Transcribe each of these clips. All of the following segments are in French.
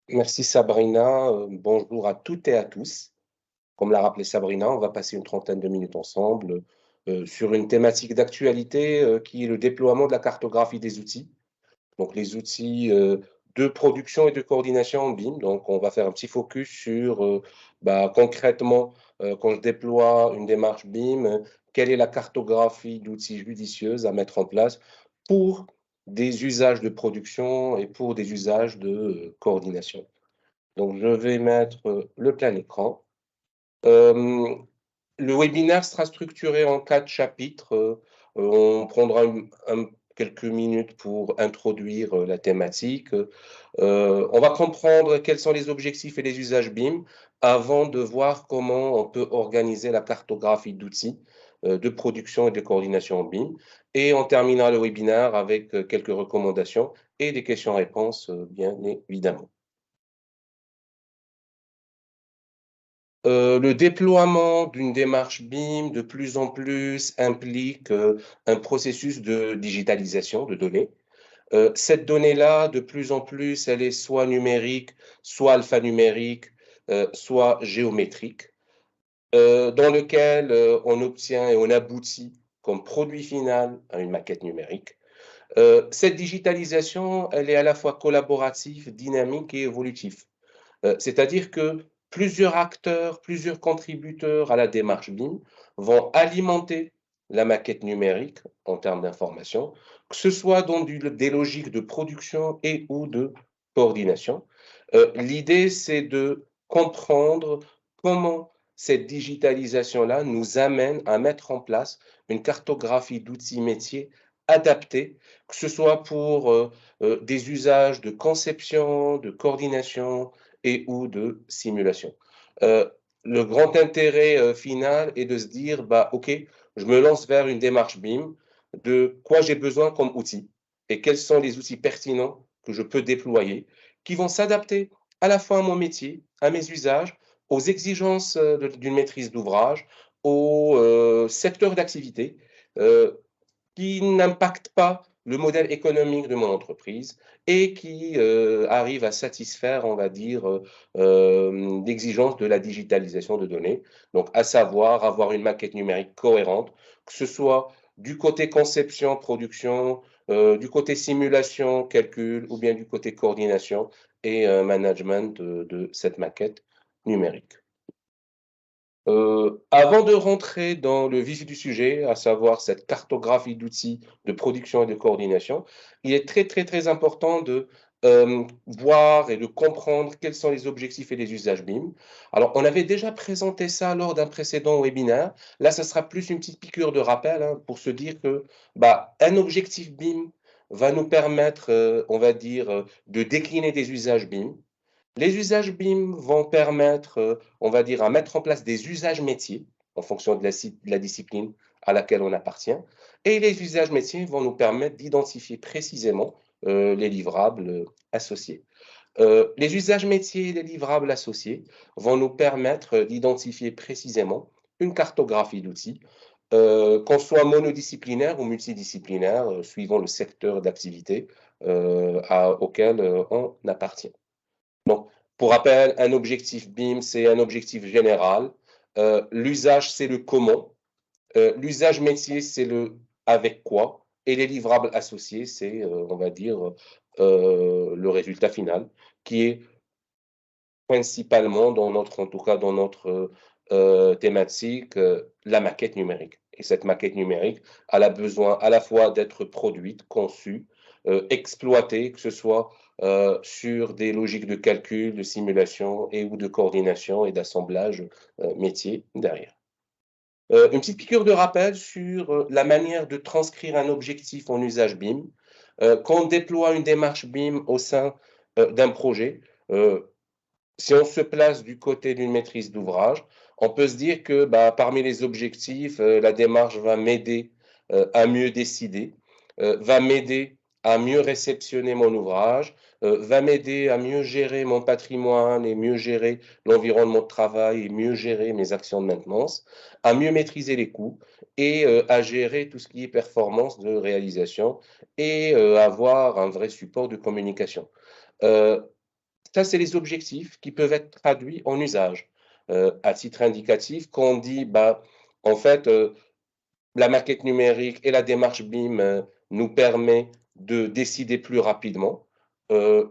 Merci Sabrina. Bonjour à toutes et à tous. Comme l'a rappelé Sabrina, on va passer une trentaine de minutes ensemble sur une thématique d'actualité qui est le déploiement de la cartographie des outils. Donc les outils de production et de coordination en BIM. Donc on va faire un petit focus sur concrètement quand je déploie une démarche BIM, quelle est la cartographie d'outils judicieuses à mettre en place pour des usages de production et pour des usages de coordination. Donc, je vais mettre le plein écran. Euh, le webinaire sera structuré en 4 chapitres. On prendra quelques minutes pour introduire la thématique. On va comprendre quels sont les objectifs et les usages BIM avant de voir comment on peut organiser la cartographie d'outils de production et de coordination BIM. Et on terminera le webinaire avec quelques recommandations et des questions-réponses, bien évidemment. Le déploiement d'une démarche BIM de plus en plus implique un processus de digitalisation de données. Cette donnée-là, de plus en plus, elle est soit numérique, soit alphanumérique, soit géométrique, dans lequel on obtient et on aboutit comme produit final à une maquette numérique. Cette digitalisation, elle est à la fois collaborative, dynamique et évolutive. C'est-à-dire que plusieurs acteurs, plusieurs contributeurs à la démarche BIM vont alimenter la maquette numérique en termes d'information, que ce soit dans des logiques de production et ou de coordination. L'idée, c'est de comprendre comment cette digitalisation-là nous amène à mettre en place une cartographie d'outils métiers adaptés, que ce soit pour des usages de conception, de coordination, et ou de simulation. Euh, le grand intérêt final est de se dire, bah, OK, je me lance vers une démarche BIM, de quoi j'ai besoin comme outil et quels sont les outils pertinents que je peux déployer qui vont s'adapter à la fois à mon métier, à mes usages, aux exigences d'une maîtrise d'ouvrage, au secteur d'activité, euh, qui n'impacte pas le modèle économique de mon entreprise et qui arrive à satisfaire, on va dire, l'exigence de la digitalisation de données. Donc, à savoir avoir une maquette numérique cohérente, que ce soit du côté conception, production, du côté simulation, calcul, ou bien du côté coordination et management de cette maquette numérique. Avant de rentrer dans le vif du sujet, à savoir cette cartographie d'outils de production et de coordination, il est très, très, très important de voir et de comprendre quels sont les objectifs et les usages BIM. Alors, on avait déjà présenté ça lors d'un précédent webinaire. Là, ce sera plus une petite piqûre de rappel hein, pour se dire que un objectif BIM va nous permettre, on va dire, de décliner des usages BIM. Les usages BIM vont permettre, on va dire, à mettre en place des usages métiers en fonction de la discipline à laquelle on appartient. Et les usages métiers vont nous permettre d'identifier précisément les livrables associés. Les usages métiers et les livrables associés vont nous permettre d'identifier précisément une cartographie d'outils, qu'on soit monodisciplinaire ou multidisciplinaire, suivant le secteur d'activité auquel on appartient. Donc, pour rappel, un objectif BIM, c'est un objectif général. L'usage, c'est le comment. L'usage métier, c'est le avec quoi. Et les livrables associés, c'est, on va dire, le résultat final, qui est principalement, en tout cas dans notre thématique, la maquette numérique. Et cette maquette numérique, elle a besoin à la fois d'être produite, conçue, exploitée, que ce soit sur des logiques de calcul, de simulation et ou de coordination et d'assemblage métier derrière. Une petite piqûre de rappel sur la manière de transcrire un objectif en usage BIM. Quand on déploie une démarche BIM au sein d'un projet, si on se place du côté d'une maîtrise d'ouvrage, on peut se dire que parmi les objectifs, la démarche va m'aider à mieux décider, va m'aider à mieux réceptionner mon ouvrage, va m'aider à mieux gérer mon patrimoine et mieux gérer l'environnement de travail et mieux gérer mes actions de maintenance, à mieux maîtriser les coûts et à gérer tout ce qui est performance de réalisation et avoir un vrai support de communication. Euh, Ça, c'est les objectifs qui peuvent être traduits en usage. À titre indicatif, quand on dit, bah, en fait, la maquette numérique et la démarche BIM nous permet de décider plus rapidement.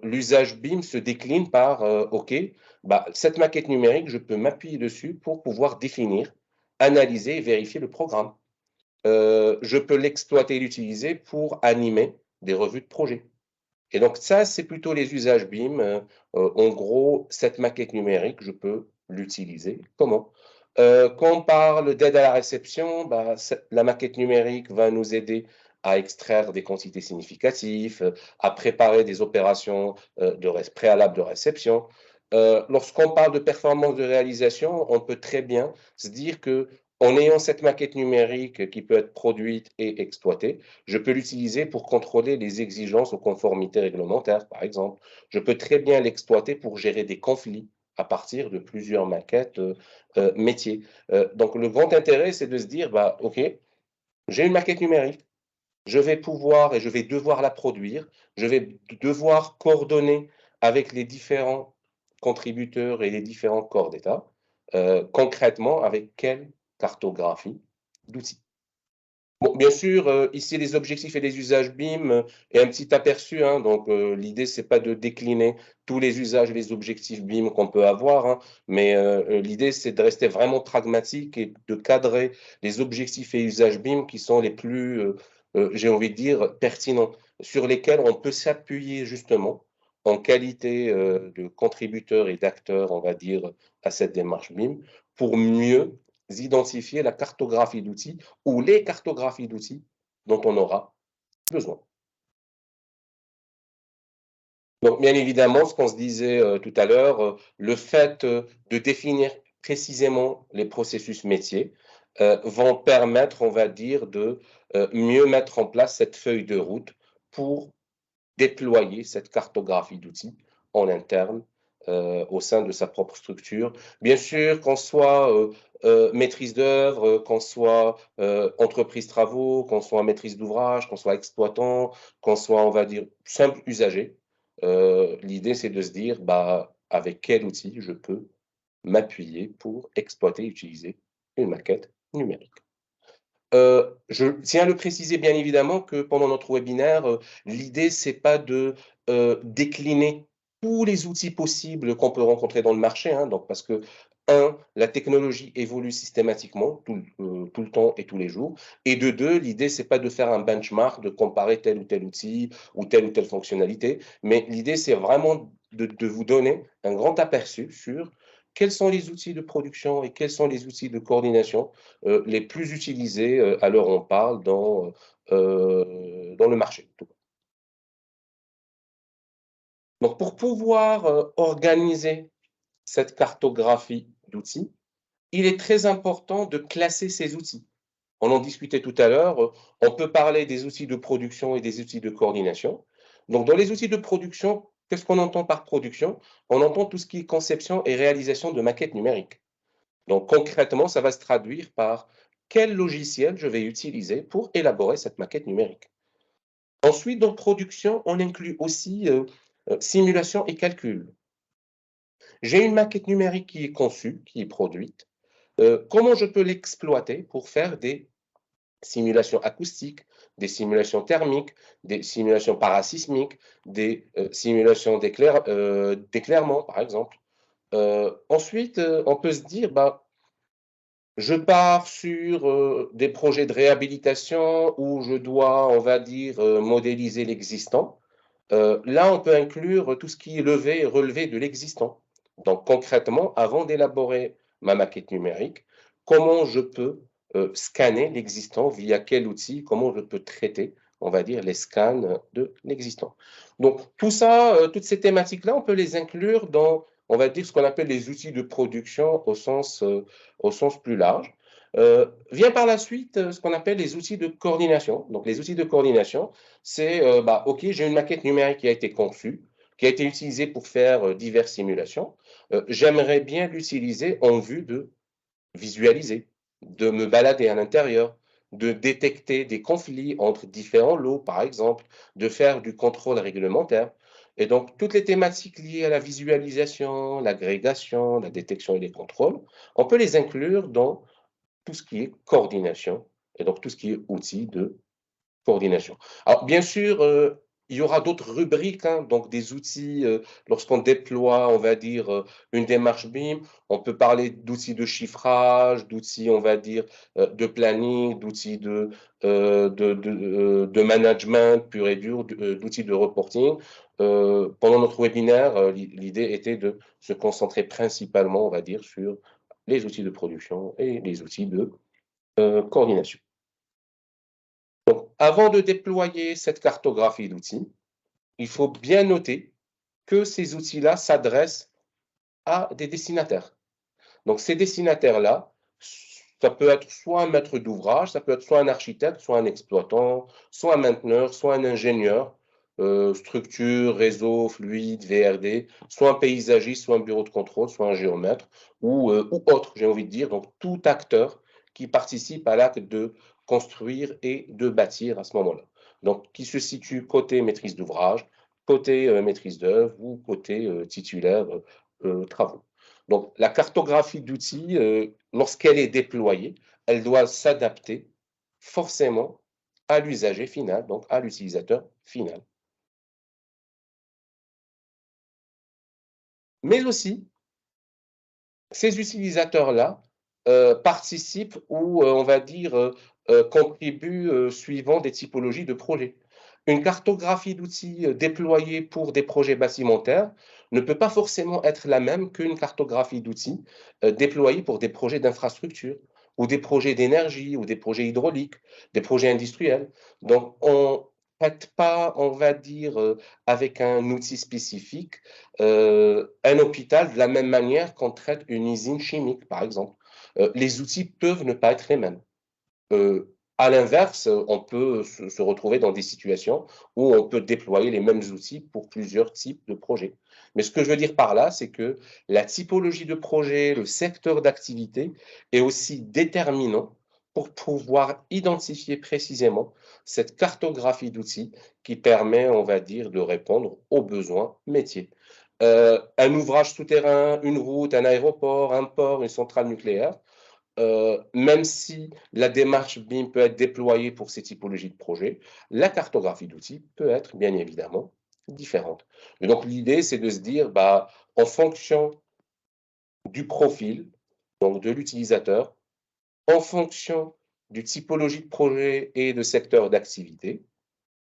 L'usage BIM se décline par, OK, bah, cette maquette numérique, je peux m'appuyer dessus pour pouvoir définir, analyser et vérifier le programme. Je peux l'exploiter et l'utiliser pour animer des revues de projet. Et donc ça, c'est plutôt les usages BIM. En gros, cette maquette numérique, je peux l'utiliser. Comment? Quand on parle d'aide à la réception, bah, la maquette numérique va nous aider à extraire des quantités significatives, à préparer des opérations préalables de réception. Lorsqu'on parle de performance de réalisation, on peut très bien se dire que en ayant cette maquette numérique qui peut être produite et exploitée, je peux l'utiliser pour contrôler les exigences aux conformités réglementaires, par exemple. Je peux très bien l'exploiter pour gérer des conflits à partir de plusieurs maquettes métiers. Donc, le grand intérêt, c'est de se dire, bah, OK, j'ai une maquette numérique, je vais pouvoir et je vais devoir la produire, je vais devoir coordonner avec les différents contributeurs et les différents corps d'État, concrètement, avec quelle cartographie d'outils. Bon, bien sûr, ici, les objectifs et les usages BIM et un petit aperçu. Hein, donc, l'idée, c'est pas de décliner tous les usages et les objectifs BIM qu'on peut avoir, hein, mais l'idée, c'est de rester vraiment pragmatique et de cadrer les objectifs et usages BIM qui sont les plus, j'ai envie de dire, pertinents, sur lesquels on peut s'appuyer justement en qualité de contributeur et d'acteur, on va dire, à cette démarche BIM, pour mieux identifier la cartographie d'outils ou les cartographies d'outils dont on aura besoin. Donc, bien évidemment, ce qu'on se disait tout à l'heure, le fait de définir précisément les processus métiers vont permettre, on va dire, de mieux mettre en place cette feuille de route pour déployer cette cartographie d'outils en interne au sein de sa propre structure. Bien sûr, qu'on soit maîtrise d'œuvre, qu'on soit entreprise travaux, qu'on soit maîtrise d'ouvrage, qu'on soit exploitant, qu'on soit, on va dire, simple usager. L'idée, c'est de se dire, bah, avec quel outil je peux m'appuyer pour exploiter et utiliser une maquette numérique. Je tiens à le préciser bien évidemment que pendant notre webinaire, l'idée c'est pas de, décliner tous les outils possibles qu'on peut rencontrer dans le marché, hein, donc parce que la technologie évolue systématiquement tout le temps et tous les jours et de 2, l'idée c'est pas de faire un benchmark, de comparer tel ou tel outil ou telle fonctionnalité, mais l'idée c'est vraiment de vous donner un grand aperçu sur quels sont les outils de production et quels sont les outils de coordination les plus utilisés à l'heure où on parle dans le marché. Donc, pour pouvoir organiser cette cartographie d'outils, il est très important de classer ces outils. On en discutait tout à l'heure, on peut parler des outils de production et des outils de coordination. Donc, dans les outils de production, qu'est-ce qu'on entend par production? On entend tout ce qui est conception et réalisation de maquettes numériques. Donc concrètement, ça va se traduire par quel logiciel je vais utiliser pour élaborer cette maquette numérique. Ensuite, dans production, on inclut aussi simulation et calcul. J'ai une maquette numérique qui est conçue, qui est produite. Comment je peux l'exploiter pour faire des simulations acoustiques, des simulations thermiques, des simulations parasismiques, des simulations d'éclairement, par exemple. Ensuite, on peut se dire, bah, je pars sur des projets de réhabilitation où je dois, on va dire, modéliser l'existant. Là, on peut inclure tout ce qui est levé et relevé de l'existant. Donc, concrètement, avant d'élaborer ma maquette numérique, comment je peux scanner l'existant, via quel outil, comment je peux traiter, on va dire, les scans de l'existant. Donc, tout ça, toutes ces thématiques-là, on peut les inclure dans, on va dire, ce qu'on appelle les outils de production au sens plus large. Vient par la suite ce qu'on appelle les outils de coordination. Donc, les outils de coordination, c'est, bah, OK, j'ai une maquette numérique qui a été conçue, qui a été utilisée pour faire diverses simulations. J'aimerais bien l'utiliser en vue de visualiser, de me balader à l'intérieur, de détecter des conflits entre différents lots, par exemple, de faire du contrôle réglementaire. Et donc, toutes les thématiques liées à la visualisation, l'agrégation, la détection et les contrôles, on peut les inclure dans tout ce qui est coordination et donc tout ce qui est outils de coordination. Alors, bien sûr, il y aura d'autres rubriques, hein, donc des outils, lorsqu'on déploie, on va dire, une démarche BIM, on peut parler d'outils de chiffrage, d'outils, on va dire, de planning, d'outils de management pur et dur, d'outils de reporting. Pendant notre webinaire, l'idée était de se concentrer principalement, on va dire, sur les outils de production et les outils de coordination. Donc, avant de déployer cette cartographie d'outils, il faut bien noter que ces outils-là s'adressent à des destinataires. Donc, ces destinataires-là, ça peut être soit un maître d'ouvrage, ça peut être soit un architecte, soit un exploitant, soit un mainteneur, soit un ingénieur, structure, réseau, fluide, VRD, soit un paysagiste, soit un bureau de contrôle, soit un géomètre, ou autre, j'ai envie de dire. Donc, tout acteur qui participe à l'acte de construire et de bâtir à ce moment-là. Donc, qui se situe côté maîtrise d'ouvrage, côté maîtrise d'œuvre ou côté titulaire travaux. Donc, la cartographie d'outils, lorsqu'elle est déployée, elle doit s'adapter forcément à l'usager final, donc à l'utilisateur final. Mais aussi, ces utilisateurs-là participent ou, on va dire, contribuent suivant des typologies de projets. Une cartographie d'outils déployée pour des projets bâtimentaires ne peut pas forcément être la même qu'une cartographie d'outils déployée pour des projets d'infrastructure ou des projets d'énergie ou des projets hydrauliques, des projets industriels. Donc, on ne traite pas, on va dire, avec un outil spécifique, un hôpital de la même manière qu'on traite une usine chimique, par exemple. Les outils peuvent ne pas être les mêmes. À l'inverse, on peut se retrouver dans des situations où on peut déployer les mêmes outils pour plusieurs types de projets. Mais ce que je veux dire par là, c'est que la typologie de projet, le secteur d'activité est aussi déterminant pour pouvoir identifier précisément cette cartographie d'outils qui permet, on va dire, de répondre aux besoins métiers. Un ouvrage souterrain, une route, un aéroport, un port, une centrale nucléaire, même si la démarche BIM peut être déployée pour ces typologies de projets, la cartographie d'outils peut être bien évidemment différente. Et donc l'idée, c'est de se dire, bah, en fonction du profil, donc de l'utilisateur, en fonction du typologie de projet et de secteur d'activité,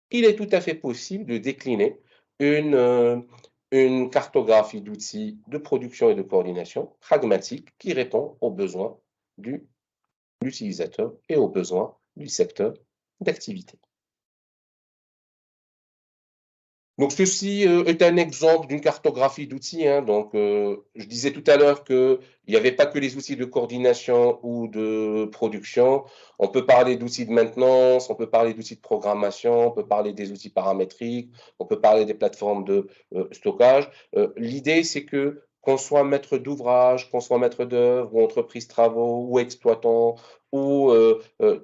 il est tout à fait possible de décliner une cartographie d'outils de production et de coordination pragmatique qui répond aux besoins du l'utilisateur et aux besoins du secteur d'activité. Donc, ceci est un exemple d'une cartographie d'outils, hein. Donc, je disais tout à l'heure qu'il n'y avait pas que les outils de coordination ou de production. On peut parler d'outils de maintenance, on peut parler d'outils de programmation, on peut parler des outils paramétriques, on peut parler des plateformes de stockage. L'idée, c'est que qu'on soit maître d'ouvrage, qu'on soit maître d'œuvre, ou entreprise travaux, ou exploitant, ou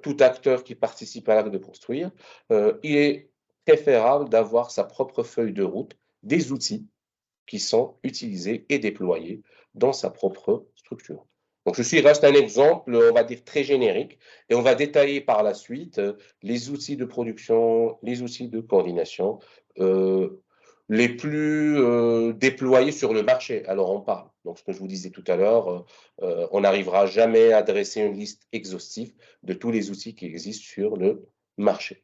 tout acteur qui participe à l'acte de construire, il est préférable d'avoir sa propre feuille de route, des outils qui sont utilisés et déployés dans sa propre structure. Donc, ceci reste un exemple, on va dire, très générique, et on va détailler par la suite les outils de production, les outils de coordination les plus déployés sur le marché. Alors, on parle. Donc, ce que je vous disais tout à l'heure, on n'arrivera jamais à dresser une liste exhaustive de tous les outils qui existent sur le marché.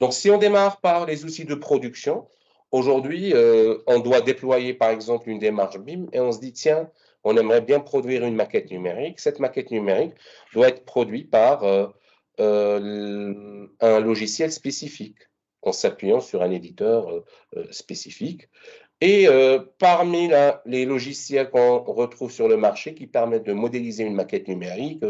Donc, si on démarre par les outils de production, aujourd'hui, on doit déployer, par exemple, une démarche BIM et on se dit, tiens, on aimerait bien produire une maquette numérique. Cette maquette numérique doit être produite par un logiciel spécifique, en s'appuyant sur un éditeur spécifique. Et parmi les logiciels qu'on retrouve sur le marché qui permettent de modéliser une maquette numérique,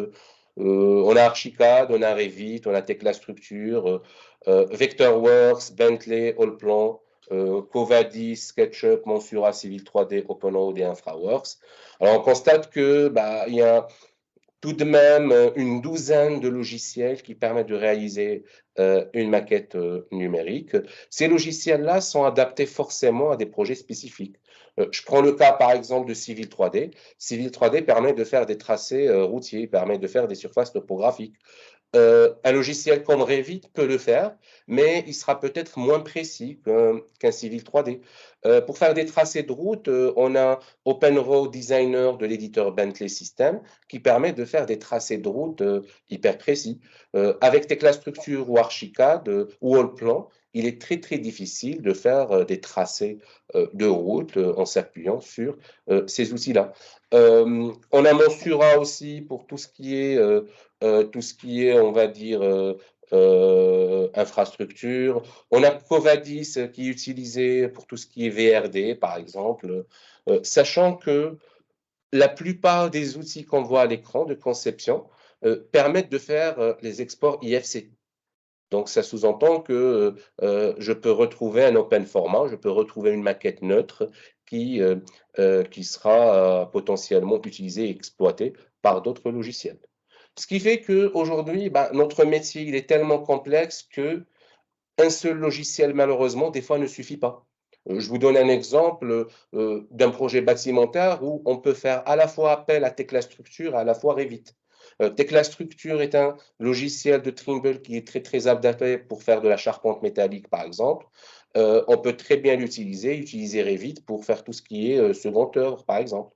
on a Archicad, on a Revit, on a Tekla Structure, Vectorworks, Bentley, Allplan, Covadis, SketchUp, Monsura, Civil 3D, OpenRoad et InfraWorks. Alors on constate que il y a tout de même une douzaine de logiciels qui permettent de réaliser une maquette numérique. Ces logiciels-là sont adaptés forcément à des projets spécifiques. Je prends le cas, par exemple, de Civil 3D. Civil 3D permet de faire des tracés routiers, permet de faire des surfaces topographiques. Un logiciel comme Revit peut le faire, mais il sera peut-être moins précis qu'un Civil 3D. Pour faire des tracés de route, on a OpenRoad Designer de l'éditeur Bentley System qui permet de faire des tracés de route hyper précis. Avec Tekla Structure ou Archicad ou Allplan, il est très très difficile de faire des tracés de route en s'appuyant sur ces outils-là. On a Monsura aussi pour tout ce qui est, on va dire, infrastructure. On a Covadis qui est utilisé pour tout ce qui est VRD, par exemple, sachant que la plupart des outils qu'on voit à l'écran de conception permettent de faire les exports IFC. Donc, ça sous-entend que je peux retrouver un open format, je peux retrouver une maquette neutre qui sera potentiellement utilisée et exploitée par d'autres logiciels. Ce qui fait qu'aujourd'hui, notre métier il est tellement complexe qu'un seul logiciel, malheureusement, des fois ne suffit pas. Je vous donne un exemple d'un projet bâtimentaire où on peut faire à la fois appel à Tekla Structure et à la fois Revit. Tekla Structure est un logiciel de Trimble qui est très, très adapté pour faire de la charpente métallique, par exemple. On peut très bien l'utiliser, utiliser Revit pour faire tout ce qui est second œuvre, par exemple.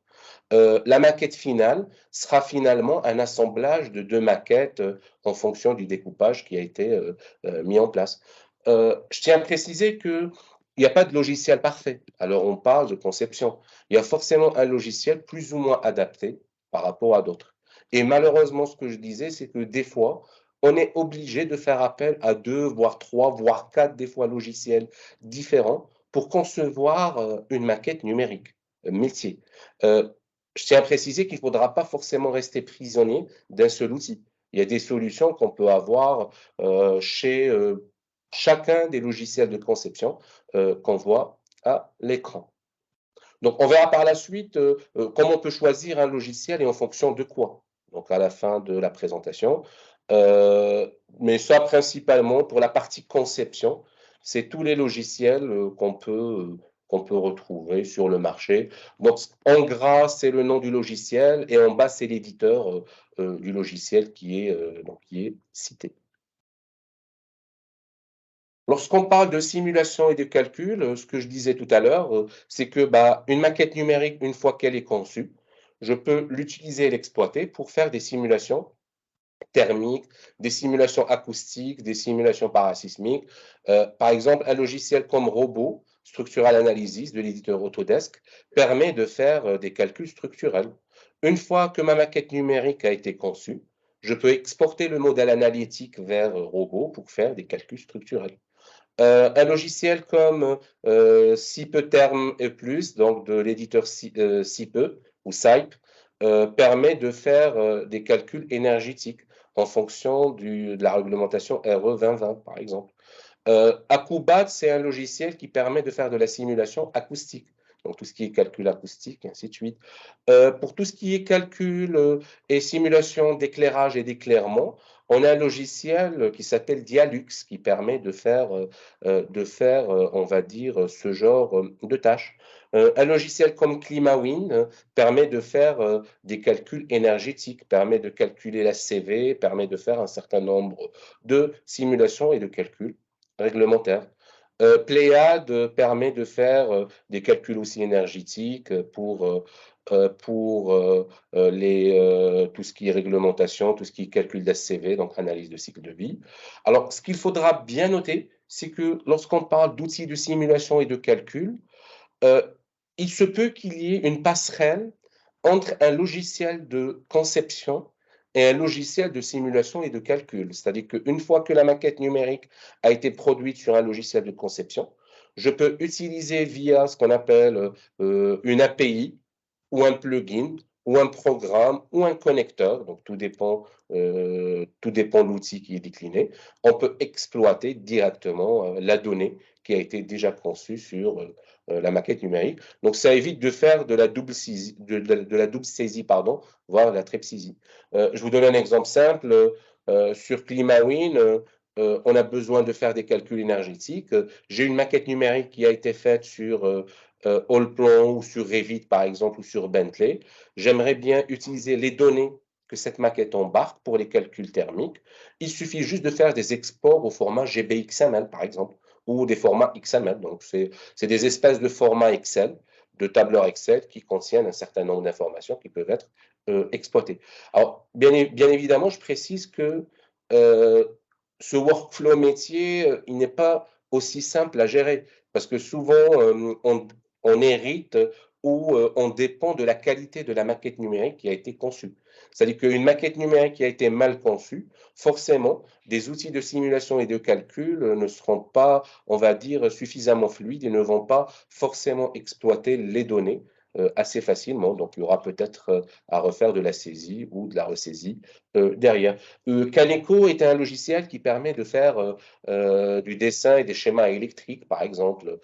La maquette finale sera finalement un assemblage de deux maquettes en fonction du découpage qui a été mis en place. Je tiens à préciser qu'il n'y a pas de logiciel parfait. Alors, on parle de conception. Il y a forcément un logiciel plus ou moins adapté par rapport à d'autres. Et malheureusement, ce que je disais, c'est que des fois, on est obligé de faire appel à deux, voire trois, voire quatre, des fois, logiciels différents pour concevoir une maquette numérique, métier. Je tiens à préciser qu'il ne faudra pas forcément rester prisonnier d'un seul outil. Il y a des solutions qu'on peut avoir chez chacun des logiciels de conception qu'on voit à l'écran. Donc, on verra par la suite comment on peut choisir un logiciel et en fonction de quoi. Donc, à la fin de la présentation. Mais ça, principalement, pour la partie conception, c'est tous les logiciels qu'on peut retrouver sur le marché. Donc, en gras, c'est le nom du logiciel et en bas, c'est l'éditeur du logiciel qui est cité. Lorsqu'on parle de simulation et de calcul, ce que je disais tout à l'heure, c'est que une maquette numérique, une fois qu'elle est conçue, je peux l'utiliser et l'exploiter pour faire des simulations thermiques, des simulations acoustiques, des simulations parasismiques. Par exemple, un logiciel comme Robot, Structural Analysis de l'éditeur Autodesk, permet de faire des calculs structurels. Une fois que ma maquette numérique a été conçue, je peux exporter le modèle analytique vers Robot pour faire des calculs structurels. Un logiciel comme Cipetherm et plus, donc de l'éditeur Cipe ou Cype, permet de faire des calculs énergétiques en fonction de la réglementation RE 2020, par exemple. Acoubat, c'est un logiciel qui permet de faire de la simulation acoustique, donc tout ce qui est calcul acoustique, et ainsi de suite. Pour tout ce qui est calcul et simulation d'éclairage et d'éclairement, on a un logiciel qui s'appelle Dialux qui permet on va dire, ce genre de tâches. Un logiciel comme ClimaWin permet de faire des calculs énergétiques, permet de calculer la CV, permet de faire un certain nombre de simulations et de calculs réglementaires. Pléiade permet de faire des calculs aussi énergétiques pour tout ce qui est réglementation, tout ce qui est calcul d'ACV, donc analyse de cycle de vie. Alors, ce qu'il faudra bien noter, c'est que lorsqu'on parle d'outils de simulation et de calcul, euh, il se peut qu'il y ait une passerelle entre un logiciel de conception et un logiciel de simulation et de calcul. C'est-à-dire qu'une fois que la maquette numérique a été produite sur un logiciel de conception, je peux utiliser via ce qu'on appelle une API ou un plugin ou un programme ou un connecteur, donc tout dépend de l'outil qui est décliné, on peut exploiter directement la donnée qui a été déjà conçue sur la maquette numérique. Donc, ça évite de faire de la double saisie, pardon, voire de la triple saisie. Je vous donne un exemple simple. Sur ClimaWin, on a besoin de faire des calculs énergétiques. J'ai une maquette numérique qui a été faite sur Allplan ou sur Revit, par exemple, ou sur Bentley. J'aimerais bien utiliser les données que cette maquette embarque pour les calculs thermiques. Il suffit juste de faire des exports au format GBXML, par exemple, ou des formats XML. Donc, c'est des espèces de formats Excel, de tableurs Excel qui contiennent un certain nombre d'informations qui peuvent être exploitées. Alors, bien évidemment, je précise que ce workflow métier, il n'est pas aussi simple à gérer parce que souvent, on hérite ou on dépend de la qualité de la maquette numérique qui a été conçue. C'est-à-dire qu'une maquette numérique qui a été mal conçue, forcément, des outils de simulation et de calcul ne seront pas, on va dire, suffisamment fluides et ne vont pas forcément exploiter les données assez facilement. Donc, il y aura peut-être à refaire de la saisie ou de la ressaisie derrière. Caneco est un logiciel qui permet de faire du dessin et des schémas électriques, par exemple.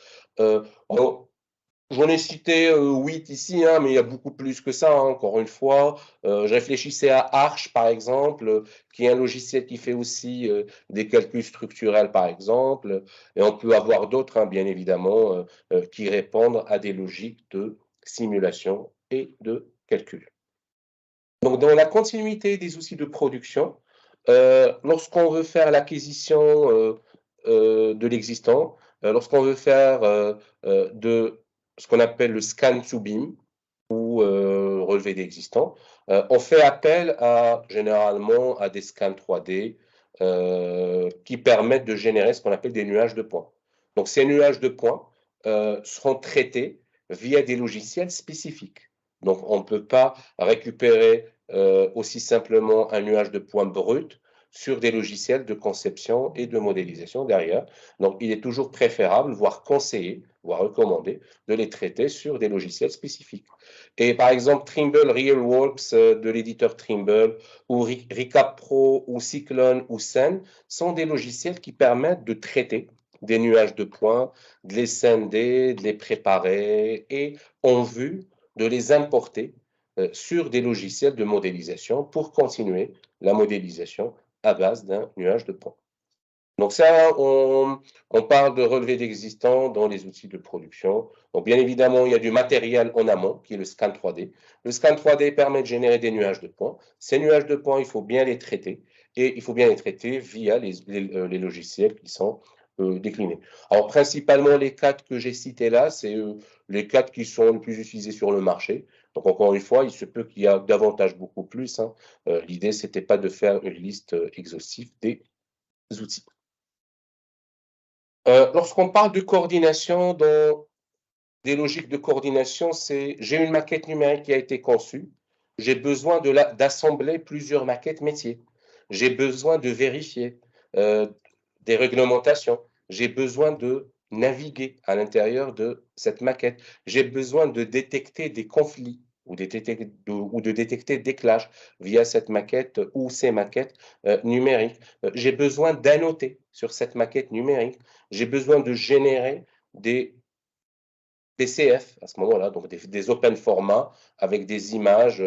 J'en ai cité 8 ici, hein, mais il y a beaucoup plus que ça, hein, encore une fois. Je réfléchissais à Arch, par exemple, qui est un logiciel qui fait aussi des calculs structurels, par exemple. Et on peut avoir d'autres, hein, bien évidemment, qui répondent à des logiques de simulation et de calcul. Donc, dans la continuité des outils de production, lorsqu'on veut faire l'acquisition de l'existant, lorsqu'on veut faire de ce qu'on appelle le scan to BIM ou relevé d'existant, on fait appel généralement à des scans 3D qui permettent de générer ce qu'on appelle des nuages de points. Donc, ces nuages de points seront traités via des logiciels spécifiques. Donc, on ne peut pas récupérer aussi simplement un nuage de points brut sur des logiciels de conception et de modélisation derrière. Donc, il est toujours préférable, voire conseillé, voire recommandé, de les traiter sur des logiciels spécifiques. Et par exemple, Trimble RealWorks de l'éditeur Trimble, ou Recap Pro, ou Cyclone, ou Sen, sont des logiciels qui permettent de traiter des nuages de points, de les scinder, de les préparer et en vue de les importer sur des logiciels de modélisation pour continuer la modélisation à base d'un nuage de points. Donc ça, on parle de relevé d'existant dans les outils de production. Donc bien évidemment, il y a du matériel en amont, qui est le scan 3D. Le scan 3D permet de générer des nuages de points. Ces nuages de points, il faut bien les traiter. Et il faut bien les traiter via les logiciels qui sont déclinés. Alors principalement, les quatre que j'ai cités là, c'est les quatre qui sont les plus utilisés sur le marché. Donc encore une fois, il se peut qu'il y a davantage beaucoup plus, hein. L'idée, ce n'était pas de faire une liste exhaustive des outils. Lorsqu'on parle de coordination, dans des logiques de coordination, c'est j'ai une maquette numérique qui a été conçue, j'ai besoin d'assembler plusieurs maquettes métiers, j'ai besoin de vérifier des réglementations, j'ai besoin de naviguer à l'intérieur de cette maquette, j'ai besoin de détecter des conflits ou de détecter des clashs via cette maquette ou ces maquettes numériques. J'ai besoin d'annoter sur cette maquette numérique, j'ai besoin de générer des PCF à ce moment-là, donc des open formats avec des images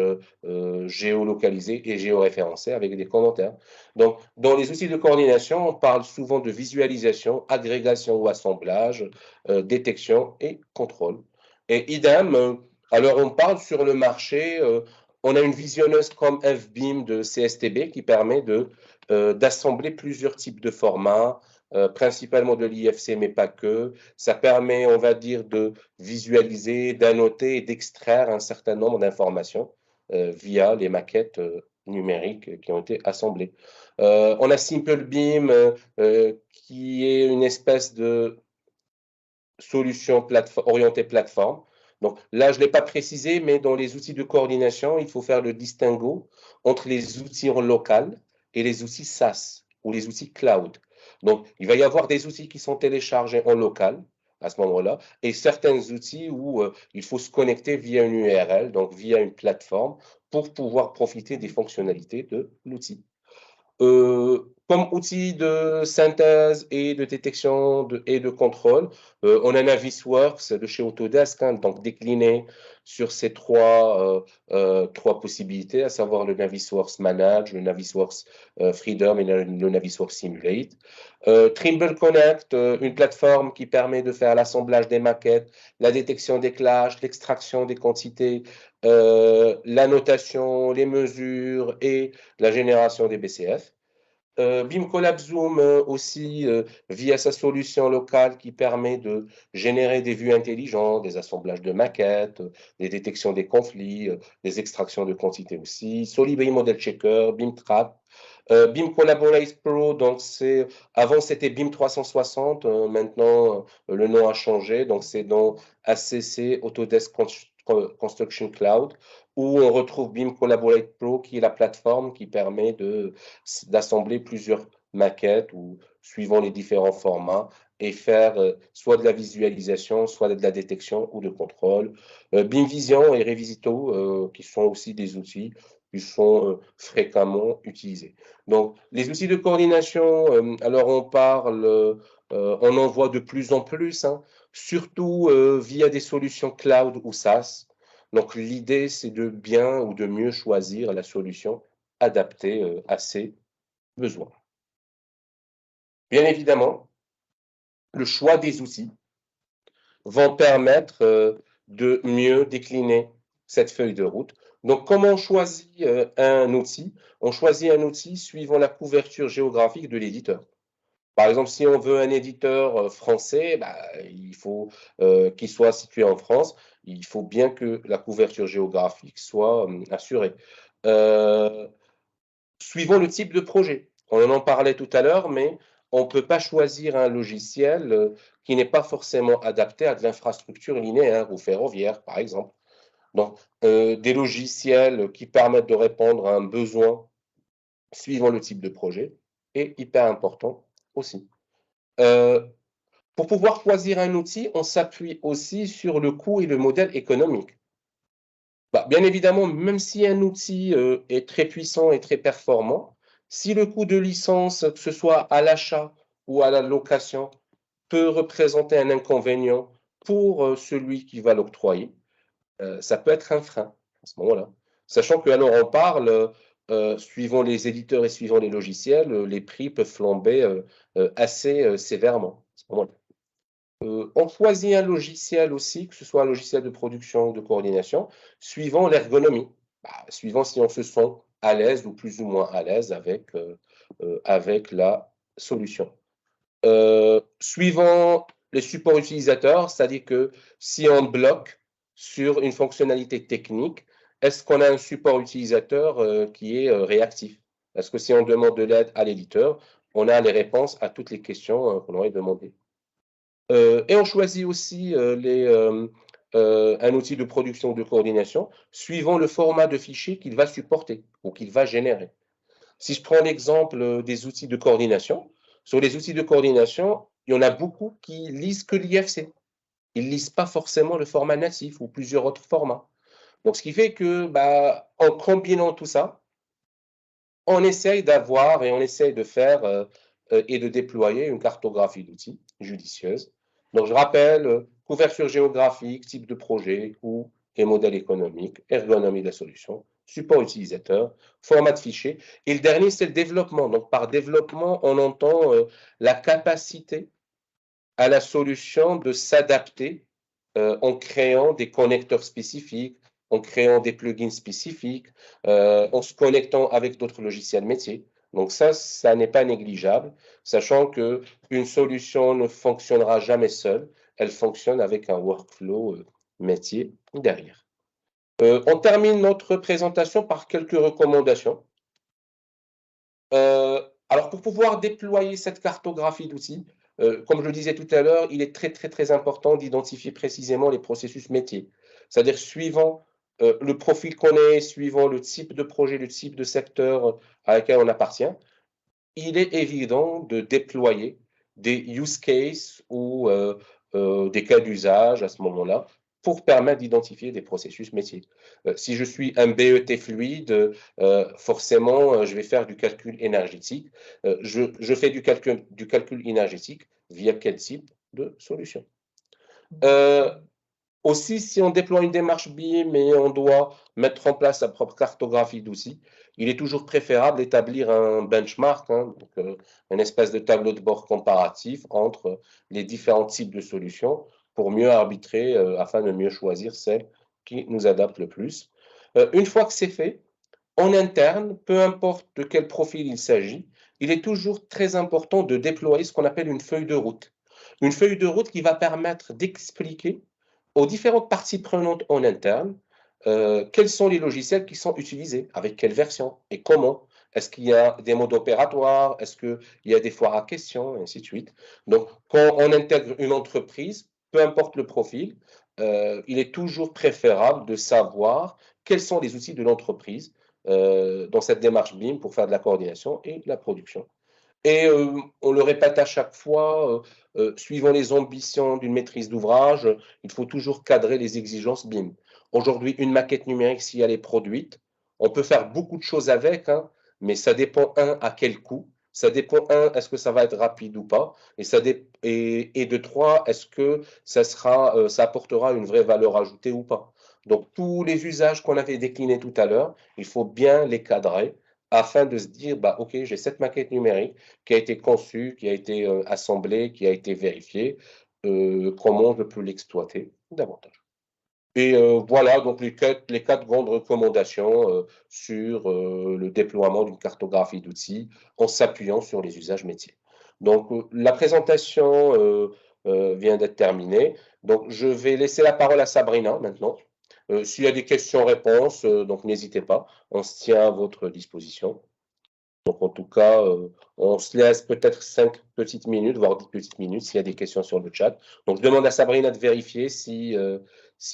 géolocalisées et géoréférencées avec des commentaires. Donc, dans les outils de coordination, on parle souvent de visualisation, agrégation ou assemblage, détection et contrôle. Et idem, alors on parle sur le marché, on a une visionneuse comme FBIM de CSTB qui permet d'assembler plusieurs types de formats, principalement de l'IFC, mais pas que. Ça permet, on va dire, de visualiser, d'annoter et d'extraire un certain nombre d'informations via les maquettes numériques qui ont été assemblées. On a SimpleBeam qui est une espèce de solution orientée plateforme. Donc là, je ne l'ai pas précisé, mais dans les outils de coordination, il faut faire le distinguo entre les outils en local et les outils SaaS ou les outils cloud. Donc, il va y avoir des outils qui sont téléchargés en local à ce moment-là, et certains outils où il faut se connecter via une URL, donc via une plateforme, pour pouvoir profiter des fonctionnalités de l'outil. Comme outil de synthèse et de détection et de contrôle, on a Navisworks de chez Autodesk, hein, donc décliné sur ces trois possibilités, à savoir le Navisworks Manage, le Navisworks Freedom et le Navisworks Simulate. Trimble Connect, une plateforme qui permet de faire l'assemblage des maquettes, la détection des clashes, l'extraction des quantités, la notation, les mesures et la génération des BCF. BIM Collab Zoom aussi via sa solution locale qui permet de générer des vues intelligentes, des assemblages de maquettes, des détections des conflits, des extractions de quantités aussi. Solibri Model Checker, BIM Trap, BIM Collaborate Pro, donc avant c'était BIM 360, maintenant le nom a changé, donc c'est dans ACC Autodesk Construction Cloud, où on retrouve BIM Collaborate Pro, qui est la plateforme qui permet d'assembler plusieurs maquettes ou suivant les différents formats et faire soit de la visualisation, soit de la détection ou de contrôle. BIM Vision et Revisito, qui sont aussi des outils qui sont fréquemment utilisés. Donc, les outils de coordination, alors on en voit de plus en plus, hein, surtout via des solutions cloud ou SaaS. Donc, l'idée, c'est de bien ou de mieux choisir la solution adaptée à ses besoins. Bien évidemment, le choix des outils vont permettre de mieux décliner cette feuille de route. Donc, comment on choisit un outil? On choisit un outil suivant la couverture géographique de l'éditeur. Par exemple, si on veut un éditeur français, il faut qu'il soit situé en France. Il faut bien que la couverture géographique soit assurée. Suivant le type de projet. On en parlait tout à l'heure, mais on ne peut pas choisir un logiciel qui n'est pas forcément adapté à de l'infrastructure linéaire ou ferroviaire, par exemple. Donc, des logiciels qui permettent de répondre à un besoin suivant le type de projet est hyper important aussi. Pour pouvoir choisir un outil, on s'appuie aussi sur le coût et le modèle économique. Bien évidemment, même si un outil est très puissant et très performant, si le coût de licence, que ce soit à l'achat ou à la location, peut représenter un inconvénient pour celui qui va l'octroyer, ça peut être un frein à ce moment-là. Sachant que alors on parle, suivant les éditeurs et suivant les logiciels, les prix peuvent flamber assez sévèrement à ce moment-là. On choisit un logiciel aussi, que ce soit un logiciel de production ou de coordination, suivant l'ergonomie, suivant si on se sent à l'aise ou plus ou moins à l'aise avec la solution. Suivant les supports utilisateurs, c'est-à-dire que si on bloque sur une fonctionnalité technique, est-ce qu'on a un support utilisateur qui est réactif? Est-ce que si on demande de l'aide à l'éditeur, on a les réponses à toutes les questions qu'on aurait demandées? Et on choisit aussi un outil de production ou de coordination suivant le format de fichier qu'il va supporter ou qu'il va générer. Si je prends l'exemple des outils de coordination, sur les outils de coordination, il y en a beaucoup qui lisent que l'IFC. Ils ne lisent pas forcément le format natif ou plusieurs autres formats. Donc, ce qui fait que, en combinant tout ça, on essaye d'avoir et on essaye de faire et de déployer une cartographie d'outils judicieuse. Donc, je rappelle, couverture géographique, type de projet, coût et modèle économique, ergonomie de la solution, support utilisateur, format de fichier. Et le dernier, c'est le développement. Donc, par développement, on entend la capacité à la solution de s'adapter en créant des connecteurs spécifiques, en créant des plugins spécifiques, en se connectant avec d'autres logiciels métiers. Donc ça n'est pas négligeable, sachant qu'une solution ne fonctionnera jamais seule, elle fonctionne avec un workflow métier derrière. On termine notre présentation par quelques recommandations. Alors, pour pouvoir déployer cette cartographie d'outils, comme je le disais tout à l'heure, il est très, très, très important d'identifier précisément les processus métiers. C'est-à-dire, suivant le profil qu'on est, suivant le type de projet, le type de secteur à lequel on appartient, il est évident de déployer des use cases ou des cas d'usage à ce moment-là pour permettre d'identifier des processus métiers. Si je suis un BET fluide, forcément, je vais faire du calcul énergétique. Je fais du calcul énergétique via quel type de solution? Aussi, si on déploie une démarche BIM et on doit mettre en place sa propre cartographie d'outils, il est toujours préférable d'établir un benchmark, donc, un espèce de tableau de bord comparatif entre les différents types de solutions pour mieux arbitrer, afin de mieux choisir celle qui nous adapte le plus. Une fois que c'est fait, en interne, peu importe de quel profil il s'agit, il est toujours très important de déployer ce qu'on appelle une feuille de route. Une feuille de route qui va permettre d'expliquer aux différentes parties prenantes en interne quels sont les logiciels qui sont utilisés, avec quelle version et comment. Est-ce qu'il y a des modes opératoires? Est-ce qu'il y a des foires à questions? Et ainsi de suite. Donc, quand on intègre une entreprise, peu importe le profil, il est toujours préférable de savoir quels sont les outils de l'entreprise dans cette démarche BIM pour faire de la coordination et de la production. Et on le répète à chaque fois, suivant les ambitions d'une maîtrise d'ouvrage, il faut toujours cadrer les exigences BIM. Aujourd'hui, une maquette numérique, si elle est produite, on peut faire beaucoup de choses avec, mais ça dépend, à quel coût. Ça dépend, est-ce que ça va être rapide ou pas. Et de trois, est-ce que ça apportera une vraie valeur ajoutée ou pas. Donc, tous les usages qu'on avait déclinés tout à l'heure, il faut bien les cadrer afin de se dire, bah, OK, j'ai cette maquette numérique qui a été conçue, qui a été assemblée, qui a été vérifiée, comment je peux l'exploiter davantage. Et voilà donc les quatre grandes recommandations sur le déploiement d'une cartographie d'outils en s'appuyant sur les usages métiers. Donc la présentation vient d'être terminée. Donc je vais laisser la parole à Sabrina maintenant. S'il y a des questions-réponses, donc n'hésitez pas, on se tient à votre disposition. Donc, en tout cas, on se laisse peut-être 5 petites minutes, voire 10 petites minutes, s'il y a des questions sur le chat. Donc, je demande à Sabrina de vérifier s'il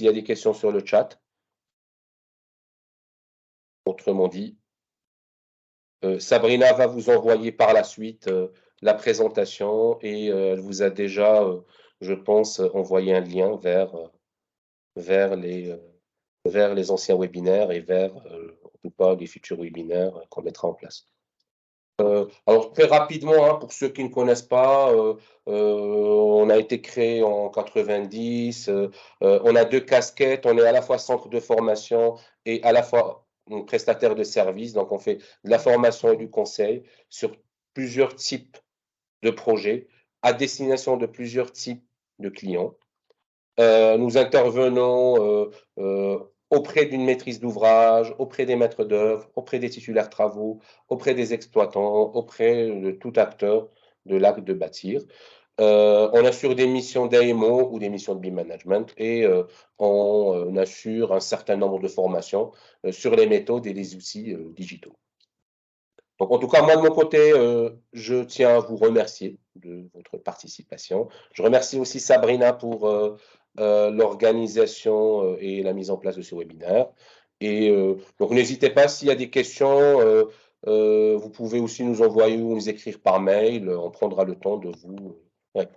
y a des questions sur le chat. Autrement dit, Sabrina va vous envoyer par la suite la présentation et elle vous a déjà, je pense, envoyé un lien vers les anciens webinaires et vers, en tout cas, les futurs webinaires qu'on mettra en place. Alors très rapidement, pour ceux qui ne connaissent pas, on a été créé en 90. On a deux casquettes. On est à la fois centre de formation et à la fois prestataire de services. Donc on fait de la formation et du conseil sur plusieurs types de projets à destination de plusieurs types de clients. Nous intervenons auprès d'une maîtrise d'ouvrage, auprès des maîtres d'œuvre, auprès des titulaires travaux, auprès des exploitants, auprès de tout acteur de l'acte de bâtir. On assure des missions d'AMO ou des missions de BIM management et on assure un certain nombre de formations sur les méthodes et les outils digitaux. Donc, en tout cas, moi, de mon côté, je tiens à vous remercier de votre participation. Je remercie aussi Sabrina pour l'organisation et la mise en place de ce webinaire. Et donc, n'hésitez pas, s'il y a des questions, vous pouvez aussi nous envoyer ou nous écrire par mail. On prendra le temps de vous répondre.